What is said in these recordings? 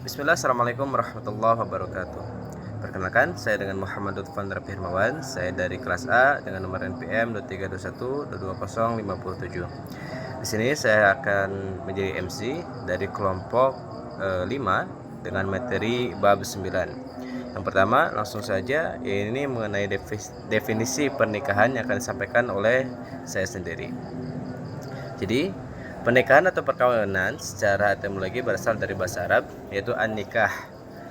Bismillah, Assalamualaikum warahmatullahi wabarakatuh. Perkenalkan, saya dengan Muhammad Lutfan Rafi Hermawan. Saya dari kelas A dengan nomor NPM 2321220507. Di sini saya akan menjadi MC dari kelompok 5 dengan materi bab 9. Yang pertama, langsung saja, ini mengenai definisi pernikahan yang akan disampaikan oleh saya sendiri. Jadi, pernikahan atau perkawinan secara etimologi berasal dari bahasa Arab, yaitu an-nikah.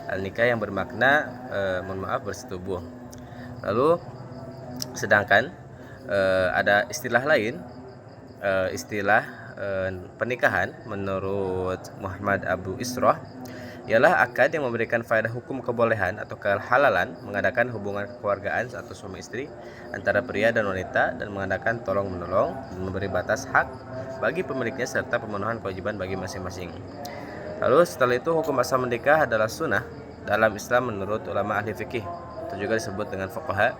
Al-nikah yang bermakna bersetubuh. Lalu sedangkan ada istilah lain, istilah pernikahan menurut Muhammad Abu Isroh ialah akad yang memberikan faedah hukum kebolehan atau kehalalan mengadakan hubungan kekeluargaan atau suami istri antara pria dan wanita dan mengadakan tolong-menolong dan memberi batas hak bagi pemiliknya serta pemenuhan kewajiban bagi masing-masing. Lalu setelah itu hukum asal menikah adalah sunnah dalam Islam menurut ulama ahli fikih. Itu juga disebut dengan fuqaha.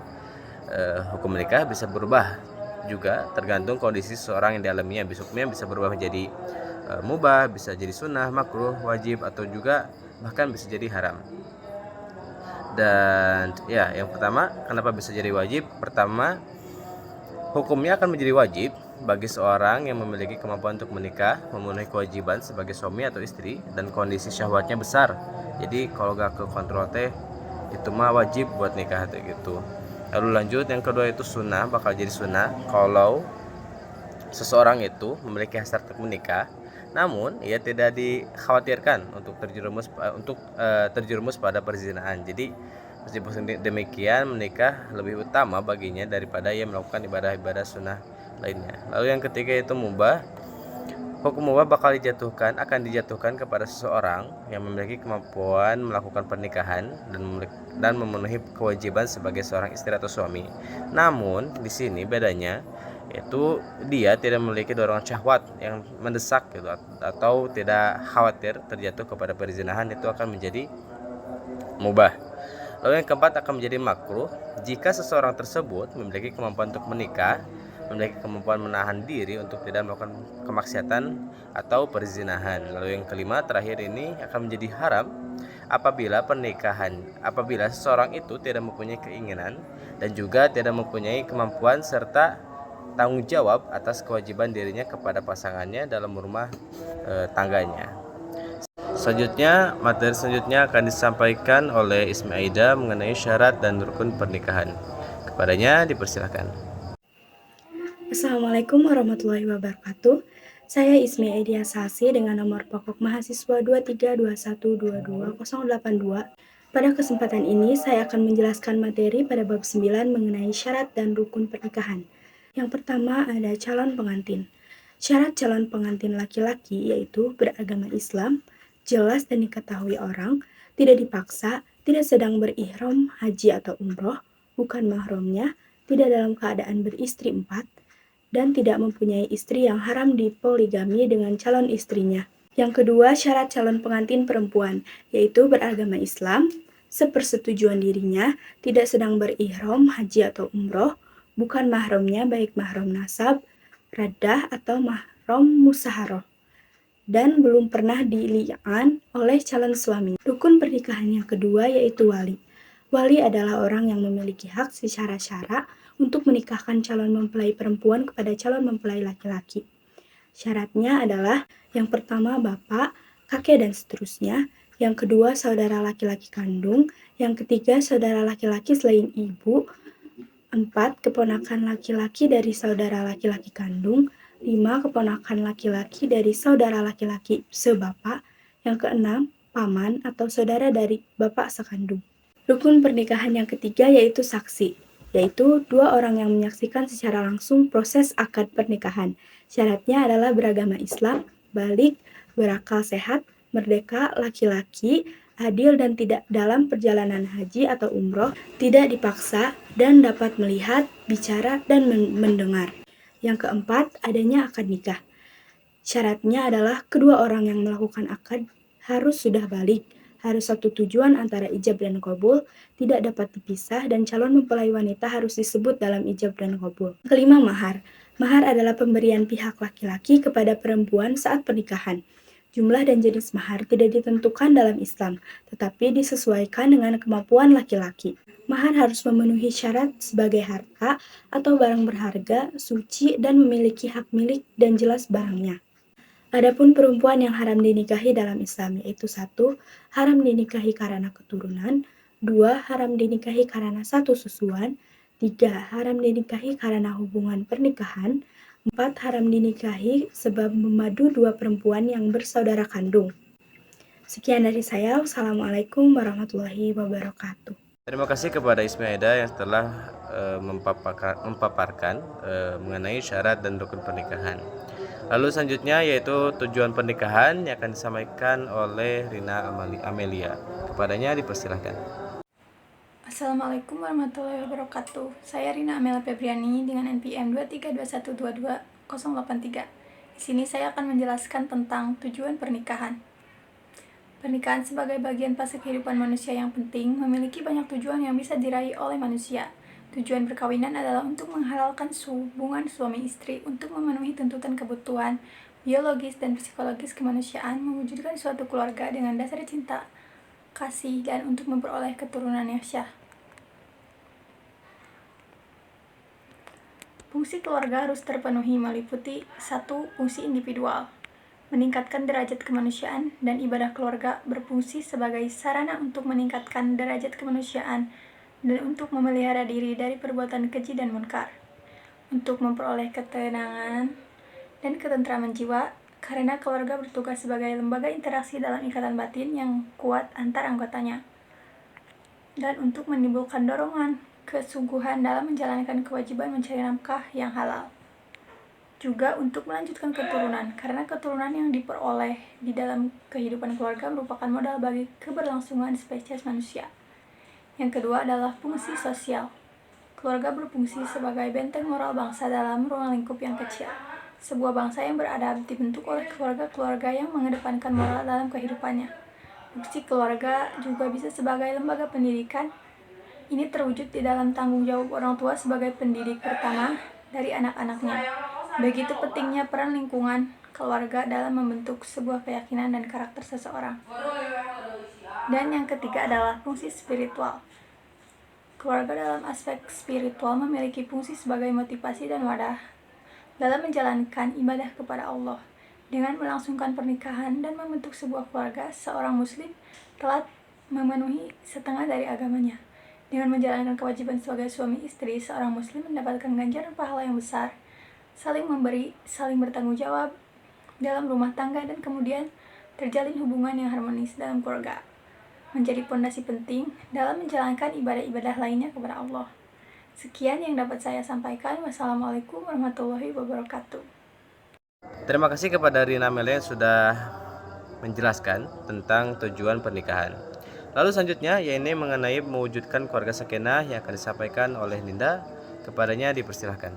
Hukum menikah bisa berubah juga tergantung kondisi seseorang yang dialaminya. Besoknya bisa berubah menjadi mubah, bisa jadi sunnah, makruh, wajib, atau juga bahkan bisa jadi haram. Dan ya, yang pertama, kenapa bisa jadi wajib? Pertama, hukumnya akan menjadi wajib bagi seorang yang memiliki kemampuan untuk menikah, memenuhi kewajiban sebagai suami atau istri, dan kondisi syahwatnya besar. Jadi kalau gak ke kontrol itu mah wajib buat nikah gitu. Lalu lanjut, yang kedua itu sunnah, bakal jadi sunnah kalau seseorang itu memiliki hasrat untuk menikah, namun ia tidak dikhawatirkan untuk terjerumus pada perzinahan. Jadi meskipun demikian, menikah lebih utama baginya daripada ia melakukan ibadah-ibadah sunnah lainnya. Lalu yang ketiga itu mubah. Hukum mubah akan dijatuhkan kepada seseorang yang memiliki kemampuan melakukan pernikahan dan memenuhi kewajiban sebagai seorang istri atau suami. Namun di sini bedanya yaitu dia tidak memiliki dorongan syahwat yang mendesak gitu, atau tidak khawatir terjatuh kepada perzinahan, itu akan menjadi mubah. Lalu yang keempat akan menjadi makruh jika seseorang tersebut memiliki kemampuan untuk menikah, memiliki kemampuan menahan diri untuk tidak melakukan kemaksiatan atau perzinahan. Lalu yang kelima terakhir ini akan menjadi haram apabila seseorang itu tidak mempunyai keinginan dan juga tidak mempunyai kemampuan serta tanggung jawab atas kewajiban dirinya kepada pasangannya dalam rumah tangganya. Materi selanjutnya akan disampaikan oleh Ismi Aida mengenai syarat dan rukun pernikahan. Kepadanya dipersilakan. Assalamualaikum warahmatullahi wabarakatuh. Saya Ismi Aidia Sasi dengan nomor pokok mahasiswa 232122082. Pada kesempatan ini, saya akan menjelaskan materi pada bab 9 mengenai syarat dan rukun pernikahan. Yang pertama ada calon pengantin. Syarat calon pengantin laki-laki yaitu beragama Islam, jelas dan diketahui orang, tidak dipaksa, tidak sedang berihram, haji atau umroh, bukan mahramnya, tidak dalam keadaan beristri 4, dan tidak mempunyai istri yang haram dipoligami dengan calon istrinya. Yang kedua, syarat calon pengantin perempuan, yaitu beragama Islam, sepersetujuan dirinya, tidak sedang berihram, haji atau umroh, bukan mahramnya baik mahram nasab, raddah atau mahram musaharoh, dan belum pernah dili'an oleh calon suami. Rukun pernikahan yang kedua yaitu wali. Wali adalah orang yang memiliki hak secara syara untuk menikahkan calon mempelai perempuan kepada calon mempelai laki-laki. Syaratnya adalah yang pertama bapak, kakek dan seterusnya, yang kedua saudara laki-laki kandung, yang ketiga saudara laki-laki selain ibu, 4 keponakan laki-laki dari saudara laki-laki kandung, 5 keponakan laki-laki dari saudara laki-laki sebapak, yang keenam paman atau saudara dari bapak sekandung. Rukun pernikahan yang ketiga yaitu saksi, yaitu 2 orang yang menyaksikan secara langsung proses akad pernikahan. Syaratnya adalah beragama Islam, balik, berakal sehat, merdeka, laki-laki, adil dan tidak dalam perjalanan haji atau umroh, tidak dipaksa, dan dapat melihat, bicara, dan mendengar. Yang keempat, adanya akad nikah. Syaratnya adalah kedua orang yang melakukan akad harus sudah balik, harus satu tujuan antara ijab dan qabul, tidak dapat dipisah, dan calon mempelai wanita harus disebut dalam ijab dan qabul. Kelima, mahar. Mahar adalah pemberian pihak laki-laki kepada perempuan saat pernikahan. Jumlah dan jenis mahar tidak ditentukan dalam Islam, tetapi disesuaikan dengan kemampuan laki-laki. Mahar harus memenuhi syarat sebagai harta atau barang berharga, suci, dan memiliki hak milik dan jelas barangnya. Adapun perempuan yang haram dinikahi dalam Islam yaitu 1. Haram dinikahi karena keturunan, 2. Haram dinikahi karena satu susuan, 3. Haram dinikahi karena hubungan pernikahan, 4. Haram dinikahi sebab memadu dua perempuan yang bersaudara kandung. Sekian dari saya. Wassalamualaikum warahmatullahi wabarakatuh. Terima kasih kepada Ismi Aida yang telah memaparkan mengenai syarat dan rukun pernikahan. Lalu selanjutnya yaitu tujuan pernikahan yang akan disampaikan oleh Rina Amelia. Kepadanya dipersilahkan. Assalamualaikum warahmatullahi wabarakatuh. Saya Rina Amelia Febriani dengan NPM 232122083. Di sini saya akan menjelaskan tentang tujuan pernikahan. Pernikahan sebagai bagian fase kehidupan manusia yang penting memiliki banyak tujuan yang bisa diraih oleh manusia. Tujuan perkawinan adalah untuk menghalalkan hubungan suami istri, untuk memenuhi tuntutan kebutuhan biologis dan psikologis kemanusiaan, mewujudkan suatu keluarga dengan dasar cinta, kasih, dan untuk memperoleh keturunan yang syah. Fungsi keluarga harus terpenuhi meliputi 1. Fungsi individual, meningkatkan derajat kemanusiaan, dan ibadah keluarga berfungsi sebagai sarana untuk meningkatkan derajat kemanusiaan dan untuk memelihara diri dari perbuatan keji dan munkar, untuk memperoleh ketenangan dan ketentraman jiwa, karena keluarga bertugas sebagai lembaga interaksi dalam ikatan batin yang kuat antar anggotanya, dan untuk menimbulkan dorongan kesungguhan dalam menjalankan kewajiban mencari nafkah yang halal. Juga untuk melanjutkan keturunan, karena keturunan yang diperoleh di dalam kehidupan keluarga merupakan modal bagi keberlangsungan spesies manusia. Yang kedua adalah fungsi sosial. Keluarga berfungsi sebagai benteng moral bangsa dalam ruang lingkup yang kecil. Sebuah bangsa yang beradab dibentuk oleh keluarga-keluarga yang mengedepankan moral dalam kehidupannya. Fungsi keluarga juga bisa sebagai lembaga pendidikan. Ini terwujud di dalam tanggung jawab orang tua sebagai pendidik pertama dari anak-anaknya. Begitu pentingnya peran lingkungan keluarga dalam membentuk sebuah keyakinan dan karakter seseorang. Dan yang ketiga adalah fungsi spiritual. Keluarga dalam aspek spiritual memiliki fungsi sebagai motivasi dan wadah dalam menjalankan ibadah kepada Allah. Dengan melangsungkan pernikahan dan membentuk sebuah keluarga, seorang muslim telah memenuhi setengah dari agamanya. Dengan menjalankan kewajiban sebagai suami istri, seorang muslim mendapatkan ganjaran pahala yang besar, saling memberi, saling bertanggung jawab dalam rumah tangga, dan kemudian terjalin hubungan yang harmonis dalam keluarga, menjadi pondasi penting dalam menjalankan ibadah-ibadah lainnya kepada Allah. Sekian yang dapat saya sampaikan. Wassalamualaikum warahmatullahi wabarakatuh. Terima kasih kepada Rina Amelia yang sudah menjelaskan tentang tujuan pernikahan. Lalu selanjutnya yaitu mengenai mewujudkan keluarga sakinah yang akan disampaikan oleh Ninda. Kepadanya dipersilahkan.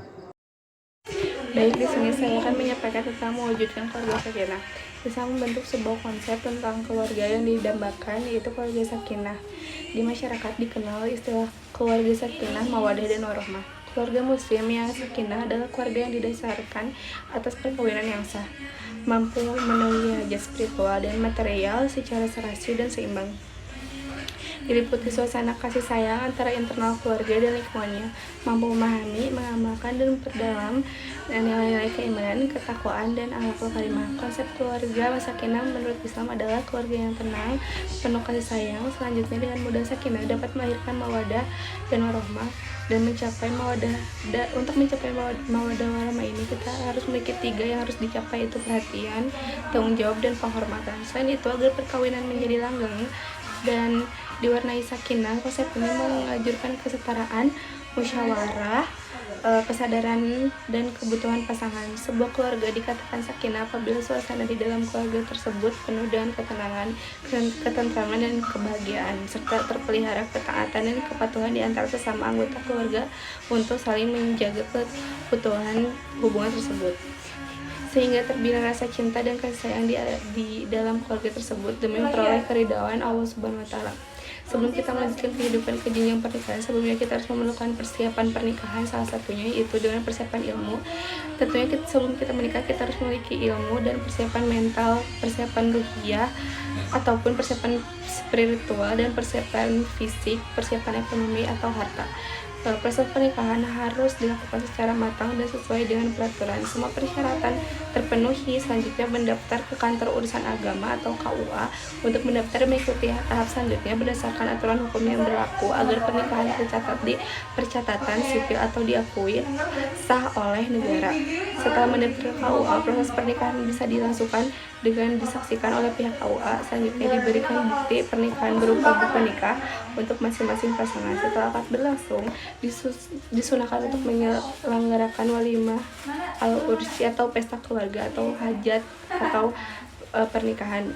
Baik, di sini saya akan menyampaikan tentang mewujudkan keluarga sakinah. Bisa membentuk sebuah konsep tentang keluarga yang didambakan, yaitu keluarga sakinah. Di masyarakat dikenal istilah keluarga sakinah, mawadah, dan warahmah. Keluarga muslim yang sakinah adalah keluarga yang didasarkan atas perkawinan yang sah, mampu memenuhi hajat spiritual dan material secara serasi dan seimbang. Diliputi suasana kasih sayang antara internal keluarga dan lingkungannya, mampu memahami, mengamalkan, dan memperdalam nilai-nilai keimanan, ketakwaan, dan akhlakul karimah. Konsep keluarga sakinah menurut Islam adalah keluarga yang tenang, penuh kasih sayang. Selanjutnya, dengan modal sakinah dapat melahirkan mawadah dan warahmah. Dan mencapai mawadah, untuk mencapai mawadah warahmah ini kita harus memiliki 3 yang harus dicapai, yaitu perhatian, tanggung jawab, dan penghormatan. Selain itu, agar perkawinan menjadi langgeng dan diwarnai sakinah, konsep ini mengajurkan kesetaraan, musyawarah, kesadaran, dan kebutuhan pasangan. Sebuah keluarga dikatakan sakinah apabila suasana di dalam keluarga tersebut penuh dengan ketenangan, ketentraman, dan kebahagiaan, serta terpelihara ketaatan dan kepatuhan di antara sesama anggota keluarga untuk saling menjaga keutuhan hubungan tersebut, sehingga terbina rasa cinta dan kasih sayang di dalam keluarga tersebut demi memperoleh keridhaan Allah Subhanahu wa Ta'ala. Sebelum kita melanjutkan kehidupan ke jenjang pernikahan, sebelumnya kita harus memerlukan persiapan pernikahan. Salah satunya yaitu dengan persiapan ilmu. Tentunya sebelum kita menikah kita harus memiliki ilmu dan persiapan mental, persiapan ruhiyah ataupun persiapan spiritual, dan persiapan fisik, persiapan ekonomi atau harta. Proses pernikahan harus dilakukan secara matang dan sesuai dengan peraturan. Semua persyaratan terpenuhi, selanjutnya mendaftar ke kantor urusan agama atau KUA untuk mendaftar mengikuti tahap selanjutnya berdasarkan aturan hukum yang berlaku agar pernikahan tercatat di percatatan sipil atau diakui sah oleh negara. Setelah mendaftar ke KUA, proses pernikahan bisa dilangsungkan dengan disaksikan oleh pihak KUA. Selanjutnya diberikan bukti pernikahan berupa buku nikah untuk masing-masing pasangan. Setelah akad berlangsung, disunahkan untuk menyelenggarakan walimah al-ursi atau pesta keluarga atau hajat atau pernikahan.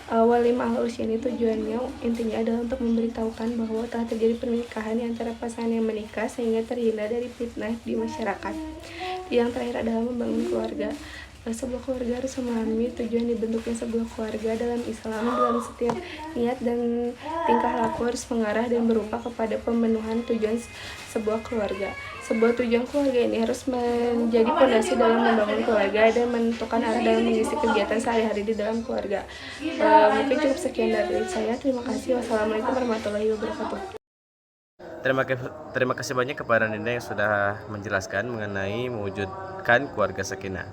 Walimah al-ursi ini tujuannya intinya adalah untuk memberitahukan bahwa telah terjadi pernikahan di antara pasangan yang menikah sehingga terhindar dari fitnah di masyarakat. Yang terakhir adalah membangun keluarga. Sebuah keluarga harus memahami tujuan dibentuknya sebuah keluarga dalam Islam. Dalam setiap niat dan tingkah laku harus mengarah dan berupa kepada pemenuhan tujuan sebuah keluarga. Sebuah tujuan keluarga ini harus menjadi fondasi dalam membangun keluarga dan menentukan arah dalam mengisi kegiatan sehari-hari di dalam keluarga. Mungkin cukup sekian dari saya. Terima kasih. Wassalamualaikum warahmatullahi wabarakatuh. Terima kasih banyak kepada Dinda yang sudah menjelaskan mengenai mewujudkan keluarga sakinah.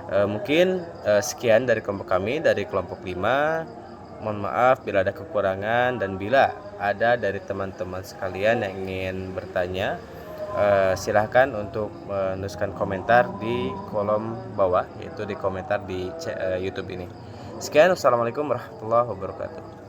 Mungkin sekian dari kelompok kami, dari kelompok 5. Mohon maaf bila ada kekurangan, dan bila ada dari teman-teman sekalian yang ingin bertanya, silahkan untuk menuliskan komentar di kolom bawah, yaitu di komentar di YouTube ini. Sekian, wassalamualaikum warahmatullahi wabarakatuh.